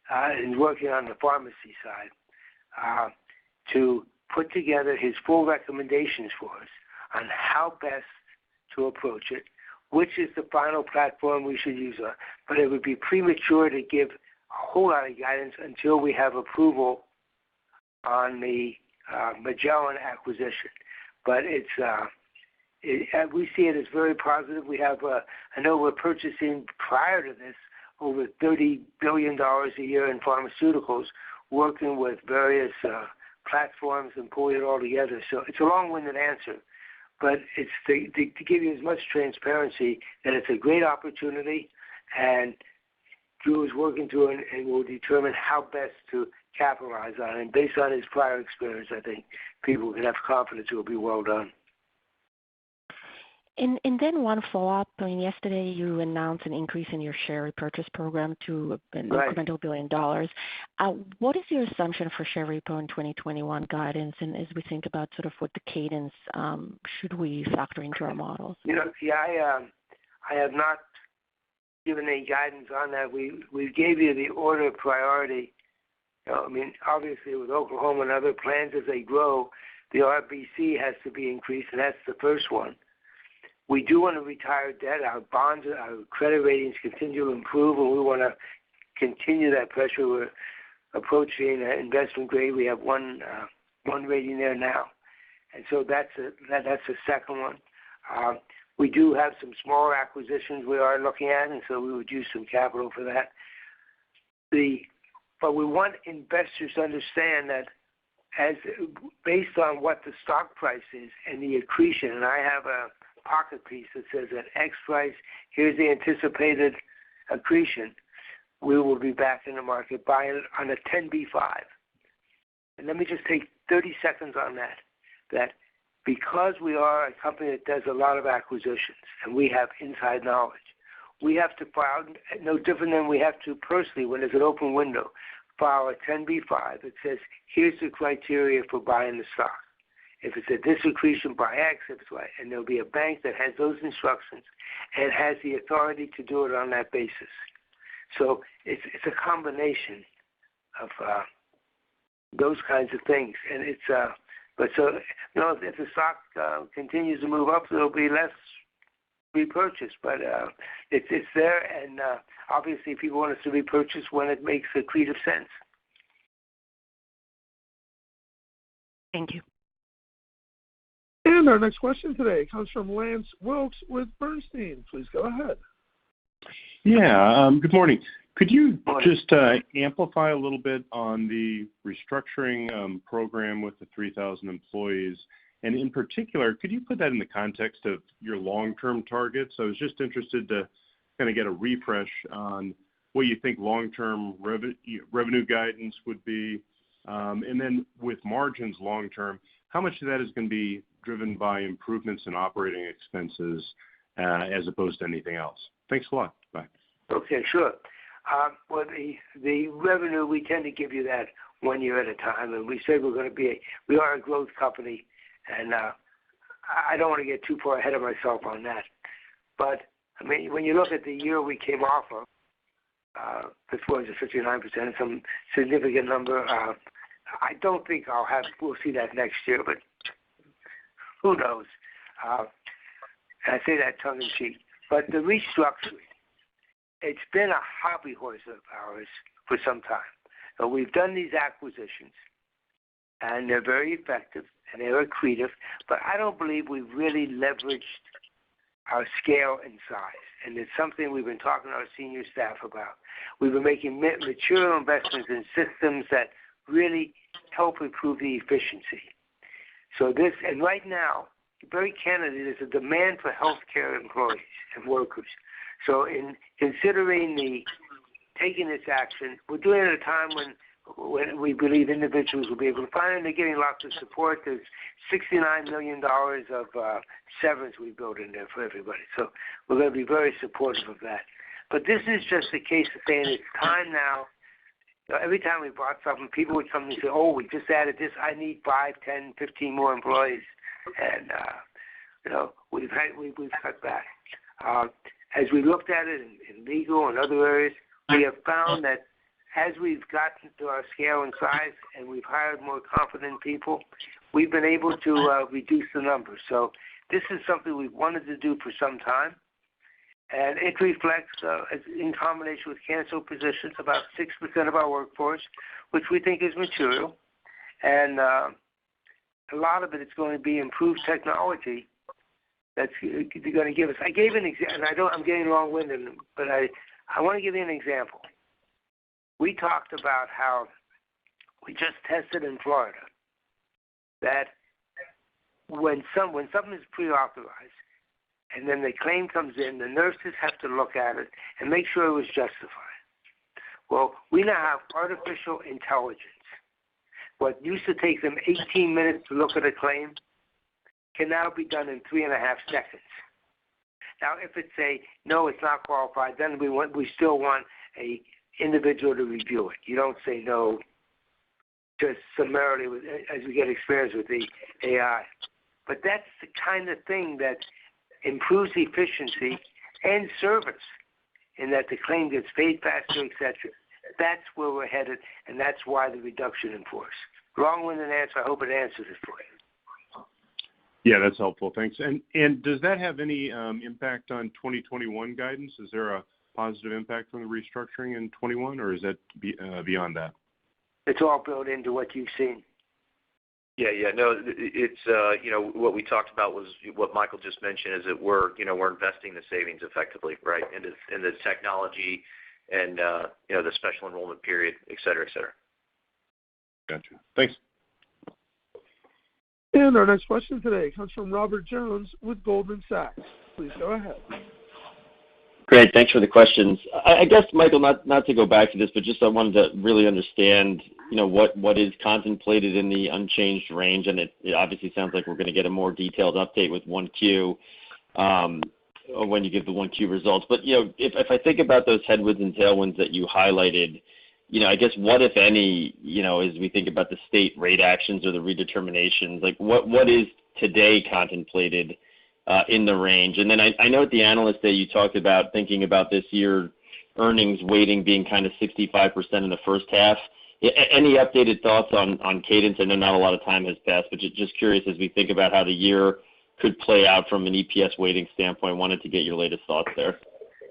and working on the pharmacy side, to put together his full recommendations for us on how best to approach it, which is the final platform we should use. But it would be premature to give a whole lot of guidance until we have approval on the Magellan acquisition. But we see it as very positive. We have, I know we're purchasing prior to this over $30 billion a year in pharmaceuticals, working with various platforms and pulling it all together. So it's a long-winded answer, but it's to give you as much transparency that it's a great opportunity, and Drew is working through it and will determine how best to capitalize on it. And based on his prior experience, I think people can have confidence it will be well done. And then one follow-up. Yesterday you announced an increase in your share repurchase program to an incremental $1 billion. What is your assumption for share repo in 2021 guidance? And as we think about sort of what the cadence should we factor into our models? I have not given any guidance on that. We gave you the order of priority. I mean, obviously with Oklahoma and other plans as they grow, the RBC has to be increased, and that's the first one. We do want to retire debt. Our bonds, our credit ratings continue to improve, and we want to continue that pressure. We're approaching investment grade. We have one rating there now, and so that's the second one. We do have some smaller acquisitions we are looking at, and so we would use some capital for that. But we want investors to understand that based on what the stock price is and the accretion, and I have a pocket piece that says at X price, here's the anticipated accretion, we will be back in the market buying it on a 10b5. And let me just take 30 seconds on that because we are a company that does a lot of acquisitions and we have inside knowledge, we have to file, no different than we have to personally when there's an open window, file a 10b5 that says, here's the criteria for buying the stock. If it's a disaccretion by X, if it's Y, and there'll be a bank that has those instructions and has the authority to do it on that basis. So it's a combination of those kinds of things, and it's but so if the stock continues to move up, there'll be less repurchase, but it's there, and obviously people want us to repurchase when it makes accretive sense. Thank you. And our next question today comes from Lance Wilkes with Bernstein. Please go ahead. Yeah, good morning. Could you just amplify a little bit on the restructuring program with the 3,000 employees? And in particular, could you put that in the context of your long-term targets? I was just interested to kind of get a refresh on what you think long-term revenue guidance would be. And then with margins long-term, how much of that is going to be driven by improvements in operating expenses as opposed to anything else? Thanks a lot. Bye. Okay, sure. Well, the revenue, we tend to give you that 1 year at a time, and we said we are a growth company, and I don't want to get too far ahead of myself on that. But, I mean, when you look at the year we came off of, this was a 59%, some significant number. I don't think we'll see that next year, but who knows? And I say that tongue in cheek. But the restructuring, it's been a hobby horse of ours for some time. So we've done these acquisitions, and they're very effective, and they're accretive, but I don't believe we've really leveraged our scale and size. And it's something we've been talking to our senior staff about. We've been making material investments in systems that really help improve the efficiency. So and right now, very candidly, there's a demand for healthcare employees and workers. So in considering taking this action, we're doing it at a time when we believe individuals will be able to find it, and they're getting lots of support. There's $69 million of severance we built in there for everybody. So we're going to be very supportive of that. But this is just a case of saying it's time now. Every time we bought something, people would come and say, oh, we just added this. I need 5, 10, 15 more employees. And, we've cut back. As we looked at it in legal and other areas, we have found that as we've gotten to our scale and size and we've hired more confident people, we've been able to reduce the numbers. So this is something we've wanted to do for some time. And it reflects, in combination with cancel positions, about 6% of our workforce, which we think is material. And a lot of it is going to be improved technology that's going to give us. I gave an example, and I'm getting long-winded, but I want to give you an example. We talked about how we just tested in Florida that when something is pre-authorized, and then the claim comes in, the nurses have to look at it and make sure it was justified. Well, we now have artificial intelligence. What used to take them 18 minutes to look at a claim can now be done in 3.5 seconds. Now, if it's no, it's not qualified, then we still want a individual to review it. You don't say no just summarily as we get experience with the AI. But that's the kind of thing that improves efficiency and service. in that the claim gets paid faster, etc. That's where we're headed, and that's why the reduction in force. Long-winded answer. I hope it answers it for you. Yeah, that's helpful. Thanks. And does that have any impact on 2021 guidance? Is there a positive impact from the restructuring in 21, or is that beyond that? It's all built into what you've seen. Yeah. No, it's what we talked about was what Michael just mentioned is that we're investing the savings effectively, right, in the technology and the special enrollment period, et cetera, et cetera. Gotcha. Thanks. And our next question today comes from Robert Jones with Goldman Sachs. Please go ahead. Great. Thanks for the questions. I guess, Michael, not to go back to this, but just I wanted to really understand, what is contemplated in the unchanged range, and it obviously sounds like we're going to get a more detailed update with 1Q when you give the 1Q results. But if I think about those headwinds and tailwinds that you highlighted, I guess what, if any, as we think about the state rate actions or the redeterminations, like what is today contemplated in the range? And then I know at the Analyst Day you talked about thinking about this year earnings weighting being kind of 65% in the first half. Any updated thoughts on cadence? I know not a lot of time has passed, but just curious as we think about how the year could play out from an EPS weighting standpoint. Wanted to get your latest thoughts there.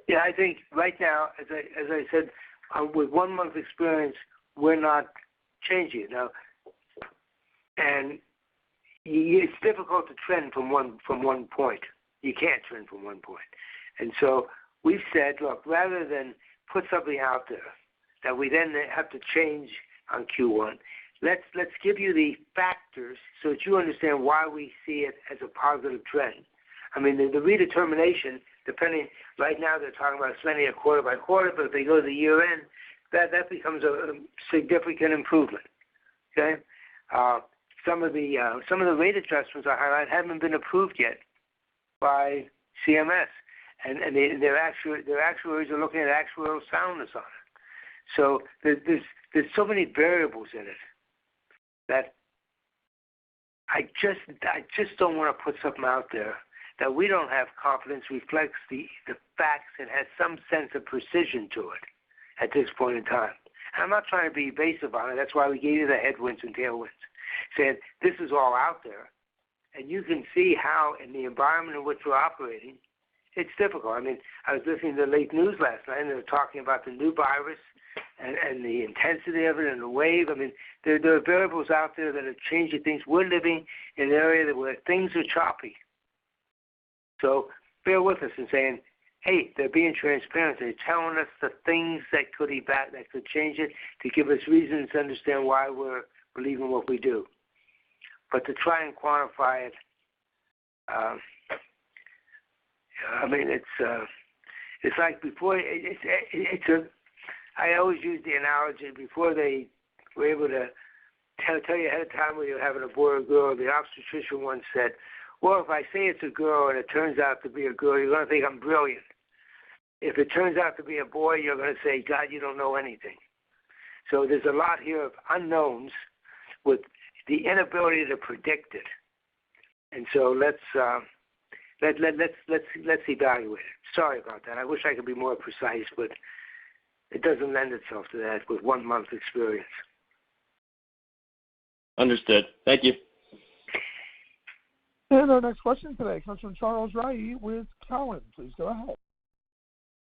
Yeah, I think right now, as I said, with 1 month experience, we're not changing it now, and it's difficult to trend from one point. You can't trend from one point, and so we've said, look, rather than put something out there that we then have to change on Q1, let's give you the factors so that you understand why we see it as a positive trend. I mean, the redetermination, depending, right now they're talking about spending it quarter by quarter, but if they go to the year end, that becomes a significant improvement. Okay, some of the rate adjustments I highlight haven't been approved yet by CMS, and their actuaries are looking at actuarial soundness on it. So there's so many variables in it that I just don't want to put something out there that we don't have confidence reflects the facts and has some sense of precision to it at this point in time. And I'm not trying to be evasive on it. That's why we gave you the headwinds and tailwinds, saying this is all out there, and you can see how in the environment in which we're operating, it's difficult. I mean, I was listening to the late news last night, and they were talking about the new virus and the intensity of it and the wave. I mean, there are variables out there that are changing things. We're living in an area where things are choppy. So bear with us in saying, hey, they're being transparent. They're telling us the things that could change it, to give us reasons to understand why we're believing what we do. But to try and quantify it, I mean, it's like before. I always use the analogy, before they were able to tell you ahead of time whether you're having a boy or a girl. The obstetrician once said, well, if I say it's a girl and it turns out to be a girl, you're going to think I'm brilliant. If it turns out to be a boy, you're going to say, God, you don't know anything. So there's a lot here of unknowns with the inability to predict it. And so let's evaluate it. Sorry about that. I wish I could be more precise, but it doesn't lend itself to that with 1 month experience. Understood. Thank you. And our next question today comes from Charles Rhyee with Cowen. Please go ahead.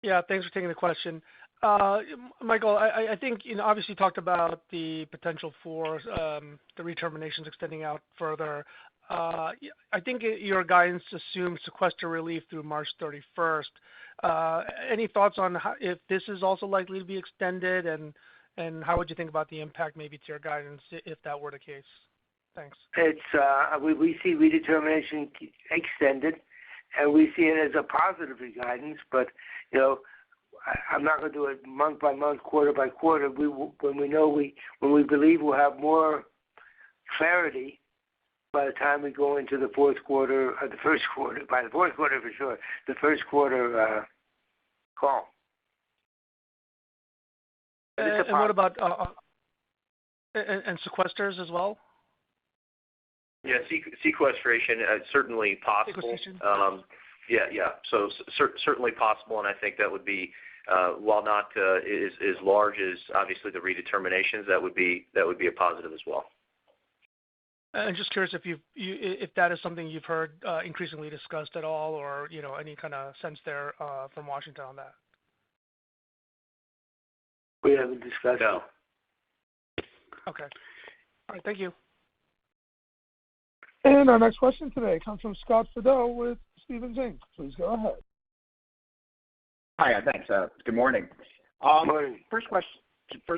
Yeah, thanks for taking the question. Michael, I think obviously you talked about the potential for the redeterminations extending out further. I think your guidance assumes sequester relief through March 31st. Any thoughts on if this is also likely to be extended, and how would you think about the impact maybe to your guidance if that were the case? Thanks. It's we see redetermination extended, and we see it as a positive guidance. But I'm not going to do it month by month, quarter by quarter. When we believe we'll have more clarity by the time we go into the fourth quarter, or the first quarter. By the fourth quarter for sure, the first quarter call. And what about and sequesters as well? Yeah, sequestration certainly possible. Sequestration. Yeah. So certainly possible, and I think that would be while not as large as obviously the redeterminations, that would be a positive as well. I'm just curious if that is something you've heard increasingly discussed at all, or any kind of sense there from Washington on that. We haven't discussed No. it. Okay. All right. Thank you. And our next question today comes from Scott Fidel with Stephens Inc. Please go ahead. Hi, thanks. Good morning. Good morning. First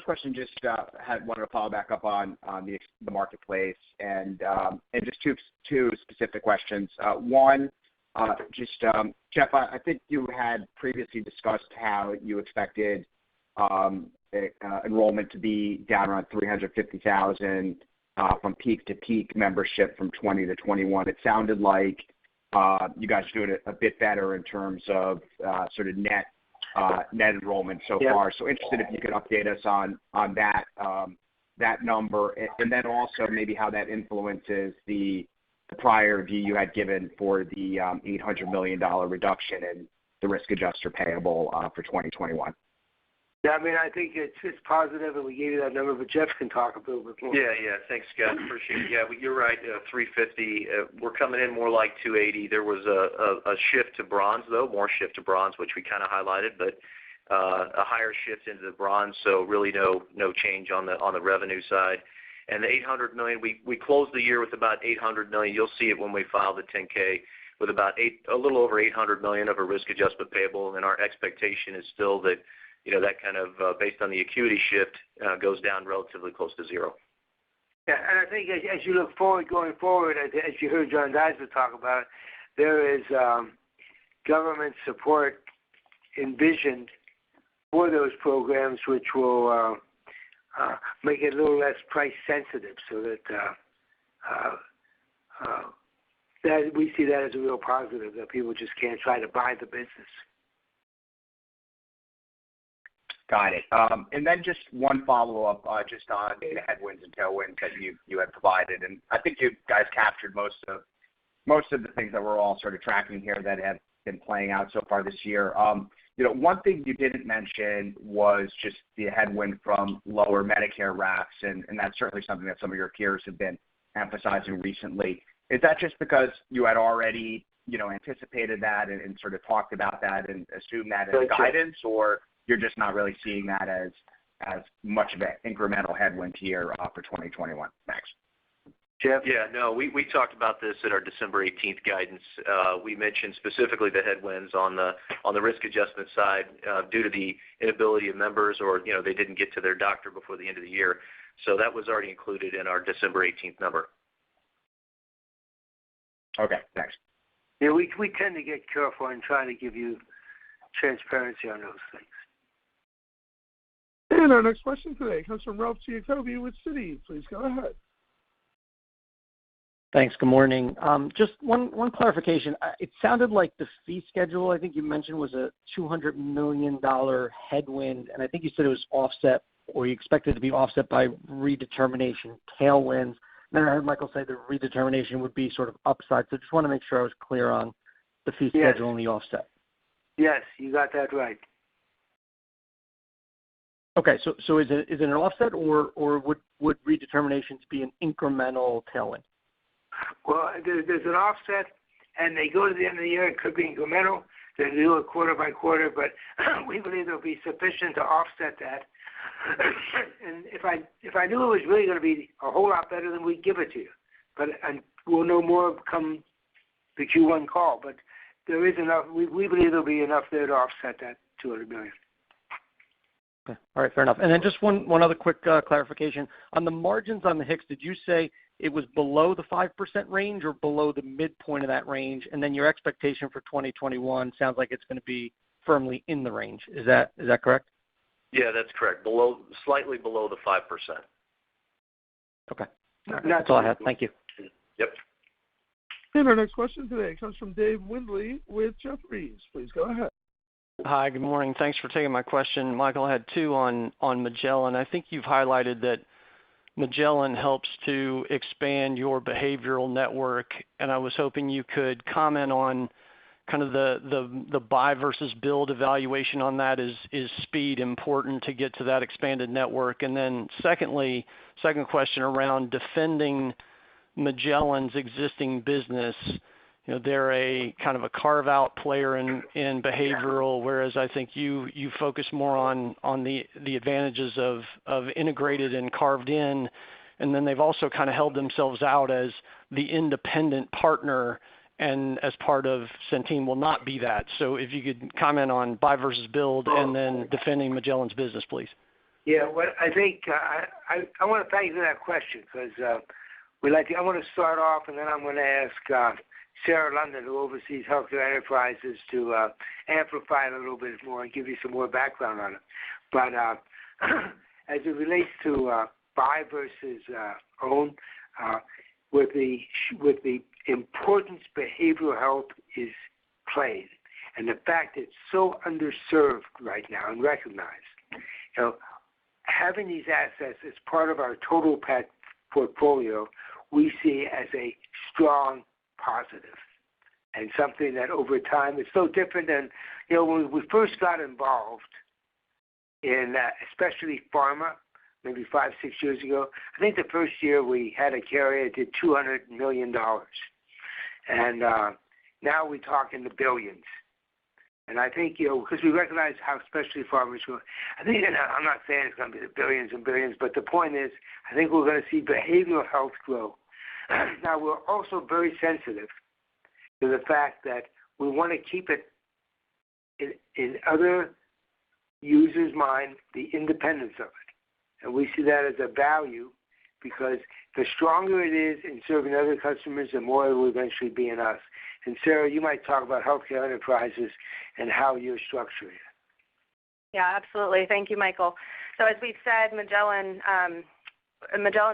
question, just wanted to follow back up on the marketplace and just two specific questions. One, Jeff, I think you had previously discussed how you expected enrollment to be down around 350,000 from peak to peak membership from 20 to 21. It sounded like you guys are doing it a bit better in terms of sort of net enrollment so far. So interested if you could update us on that number, and then also maybe how that influences the prior view you had given for the $800 million reduction in the risk adjuster payable for 2021. Yeah, I mean, I think it's positive, and we gave you that number, but Jeff can talk a little bit more. Yeah. Thanks, Scott. Appreciate it. Yeah, you're right. 350. We're coming in more like 280. There was a shift to bronze, though, more shift to bronze, which we kind of highlighted, but a higher shift into the bronze. So really no change on the revenue side. And the $800 million, we closed the year with about $800 million. You'll see it when we file the 10K with about a little over $800 million of a risk adjustment payable, and our expectation is still that. That kind of, based on the acuity shift, goes down relatively close to zero. Yeah, and I think as you look going forward, as you heard John Deisler talk about, there is government support envisioned for those programs, which will make it a little less price sensitive, so that we see that as a real positive, that people just can't try to buy the business. Got it. And then just one follow-up just on the headwinds and tailwinds that you had provided. And I think you guys captured most of the things that we're all sort of tracking here that have been playing out so far this year. One thing you didn't mention was just the headwind from lower Medicare RAFs, and that's certainly something that some of your peers have been emphasizing recently. Is that just because you had already, anticipated that and sort of talked about that and assumed that as guidance, or you're just not really seeing that as much of an incremental headwind here for 2021? Thanks. Jeff? Yeah, no, we talked about this at our December 18th guidance. We mentioned specifically the headwinds on the risk adjustment side due to the inability of members, or they didn't get to their doctor before the end of the year. So that was already included in our December 18th number. Okay, thanks. Yeah, we tend to get careful in trying to give you transparency on those things. And our next question today comes from Ralph Giacobbe with Citi. Please go ahead. Thanks. Good morning. Just one clarification. It sounded like the fee schedule, I think you mentioned, was a $200 million headwind, and I think you said it was offset, or you expected to be offset by redetermination tailwinds. Then I heard Michael say the redetermination would be sort of upside. So just want to make sure I was clear on the fee schedule and the offset. Yes, you got that right. Okay, so is it an offset, or would redeterminations be an incremental tailwind? Well, there's an offset, and they go to the end of the year. It could be incremental. They do it quarter by quarter, but we believe there'll be sufficient to offset that. And if I knew it was really going to be a whole lot better, then we'd give it to you. But we'll know more come the Q1 call. But there is enough. We believe there'll be enough there to offset that $200 million. Okay. All right, fair enough. And then just one other quick clarification. On the margins on the HIX, did you say it was below the 5% range or below the midpoint of that range? And then your expectation for 2021 sounds like it's going to be firmly in the range. Is that correct? Yeah, that's correct. Slightly below the 5%. Okay. All right. That's all I have. Thank you. Yep. And our next question today comes from Dave Windley with Jefferies. Please go ahead. Hi, good morning. Thanks for taking my question. Michael, I had two on Magellan. I think you've highlighted that Magellan helps to expand your behavioral network, and I was hoping you could comment on kind of the buy versus build evaluation on that. Is speed important to get to that expanded network? And then second question around defending Magellan's existing business. You know, they're a kind of a carve-out player in behavioral, whereas I think you focus more on the advantages of integrated and carved in, and then they've also kind of held themselves out as the independent partner, and as part of Centene will not be that. So if you could comment on buy versus build and then defending Magellan's business, please. Yeah, well, I think I want to thank you for that question because I want to start off, and then I'm going to ask Sarah London, who oversees healthcare enterprises, to amplify it a little bit more and give you some more background on it. But as it relates to buy versus own, with the importance behavioral health is playing, and the fact it's so underserved right now and recognized, you know, having these assets as part of our total pet portfolio, we see as a strong positive and something that over time is so different than, you know, when we first got involved in especially pharma, maybe 5-6 years ago. I think the first year we had a carrier did $200 million, and now we talk in the billions. And I think, you know, because we recognize how specialty pharma is going, I think, and I'm not saying it's going to be the billions and billions, but the point is, I think we're going to see behavioral health grow. Now, we're also very sensitive to the fact that we want to keep it in other users' mind, the independence of it. And we see that as a value because the stronger it is in serving other customers, the more it will eventually be in us. And Sarah, you might talk about healthcare enterprises and how you're structuring it. Yeah, absolutely. Thank you, Michael. So as we've said, Magellan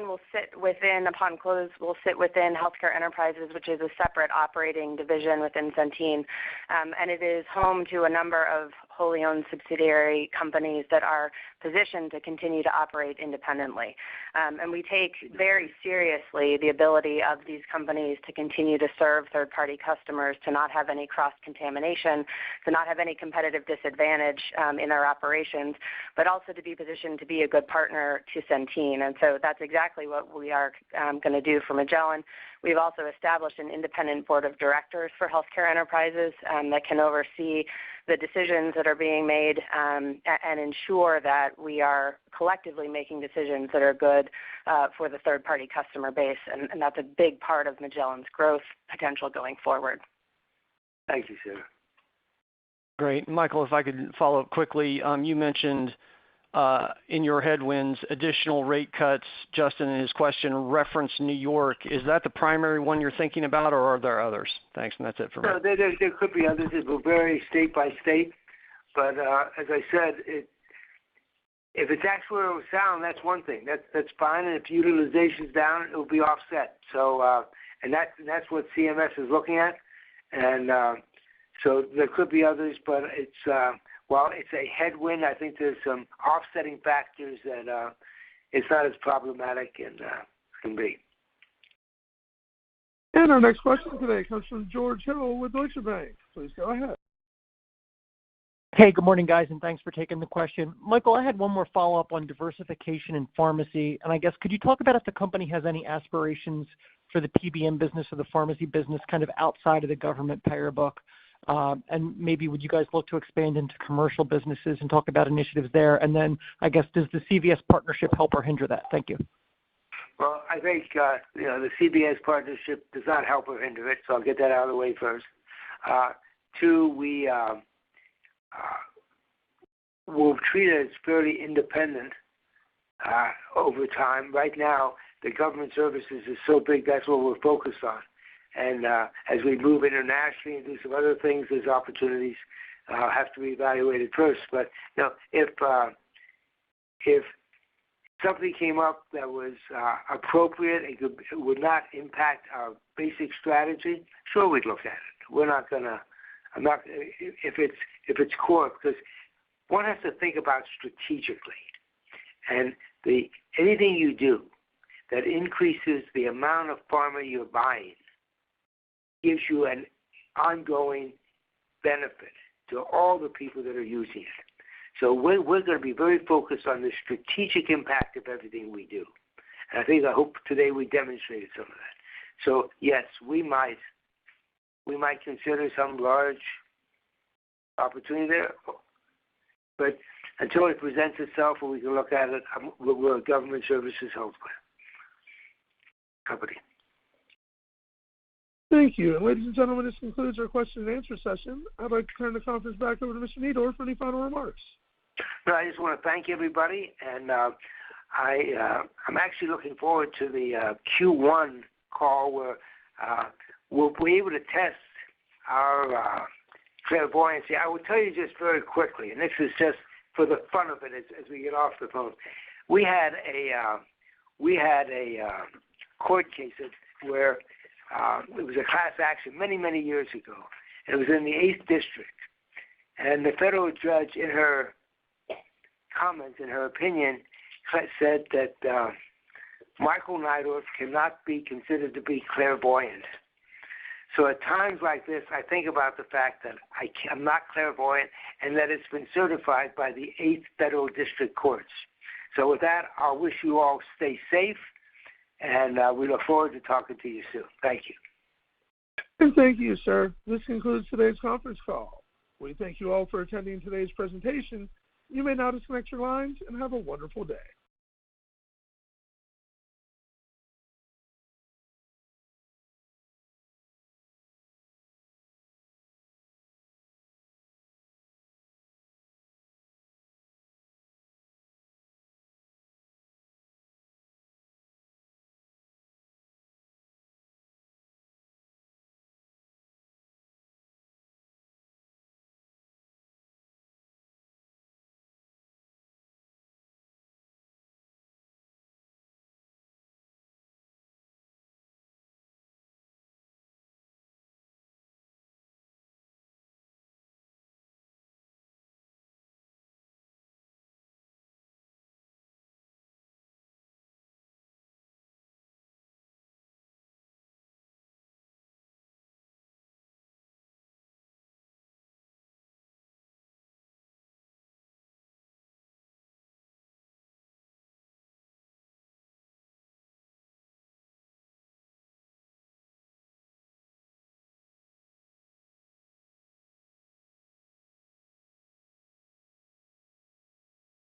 will sit within, upon close, will sit within Healthcare Enterprises, which is a separate operating division within Centene, and it is home to a number of wholly owned subsidiary companies that are positioned to continue to operate independently. And we take very seriously the ability of these companies to continue to serve third-party customers, to not have any cross-contamination, to not have any competitive disadvantage in their operations, but also to be positioned to be a good partner to Centene. And so that's exactly what we are going to do for Magellan. We've also established an independent board of directors for healthcare enterprises that can oversee the decisions that are being made and ensure that we are collectively making decisions that are good for the third-party customer base. And that's a big part of Magellan's growth potential going forward. Thank you, Sarah. Great. Michael, if I could follow up quickly, you mentioned in your headwinds additional rate cuts. Justin, in his question, referenced New York. Is that the primary one you're thinking about, or are there others? Thanks, and that's it for me. No, there could be others. It will vary state by state. But as I said, if it's actuarial sound, that's one thing. That's fine. And if utilization's down, it will be offset. So and that's what CMS is looking at. And so there could be others, but it's while it's a headwind, I think there's some offsetting factors that it's not as problematic and can be. And our next question today comes from George Hill with Deutsche Bank. Please go ahead. Hey, good morning, guys, and thanks for taking the question. Michael, I had one more follow-up on diversification in pharmacy, and I guess could you talk about if the company has any aspirations for the PBM business or the pharmacy business kind of outside of the government payer book? And maybe would you guys look to expand into commercial businesses and talk about initiatives there? And then I guess does the CVS partnership help or hinder that? Thank you. Well, I think the CVS partnership does not help or hinder it, so I'll get that out of the way first. Two, we will treat it as fairly independent over time. Right now, the government services is so big, that's what we're focused on. And as we move internationally and do some other things, there's opportunities have to be evaluated first. But you know, if something came up that was appropriate and it would not impact our basic strategy, sure, we'd look at it. We're not gonna. I'm not if it's core, because one has to think about strategically, and anything you do that increases the amount of pharma you're buying gives you an ongoing benefit to all the people that are using it. So we're going to be very focused on the strategic impact of everything we do. And I hope today we demonstrated some of that. So yes, we might consider some large opportunity there, but until it presents itself or we can look at it, we're a government services health company. Thank you. And ladies and gentlemen, this concludes our question and answer session. I'd like to turn the conference back over to Mr. Neidorff for any final remarks. No, I just want to thank everybody, and I'm actually looking forward to the Q1 call where we'll be able to test our clairvoyancy. I will tell you just very quickly, and this is just for the fun of it as we get off the phone. We had a court case where it was a class action many years ago. It was in the 8th District, and the federal judge, in her comments, in her opinion, said that Michael Neidorff cannot be considered to be clairvoyant. So at times like this, I think about the fact that I'm not clairvoyant and that it's been certified by the 8th Federal District Courts. So with that, I'll wish you all stay safe, and we look forward to talking to you soon. Thank you. And thank you, sir. This concludes today's conference call. We thank you all for attending today's presentation. You may now disconnect your lines and have a wonderful day.